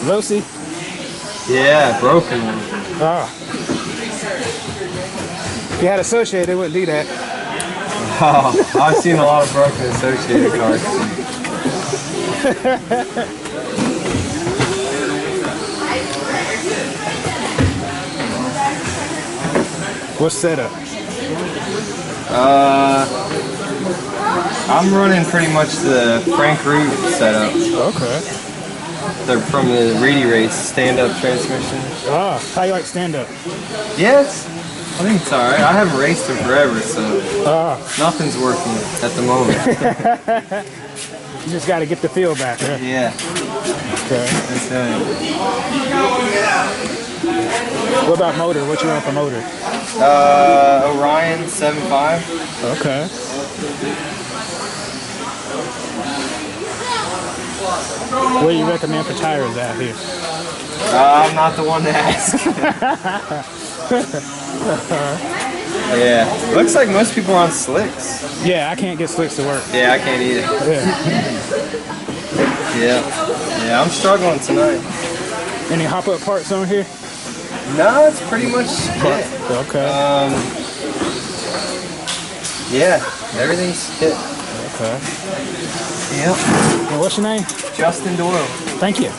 Lucy? Yeah, broken one. Oh. If you had Associated, they wouldn't do that. Oh, I've seen a lot of broken Associated cars. What setup? I'm running pretty much the Frank Root setup. Okay. They're from the Reedy race, stand-up transmission. Ah, how you like stand-up? Yes, I think it's alright. I haven't raced it forever, so nothing's working at the moment. You just got to get the feel back, right? Yeah. Okay. That's it. What about motor? What you run for motor? Orion 7.5. Okay. What do you recommend for tires out here? I'm not the one to ask. Yeah, looks like most people are on slicks. Yeah, I can't get slicks to work. Yeah, I can't either. Yeah. Yeah, I'm struggling tonight. Any hop-up parts on here? No, it's pretty much hit. Okay. Yeah, everything's hit. Okay. Yep. And what's your name? Justin Doyle. Thank you.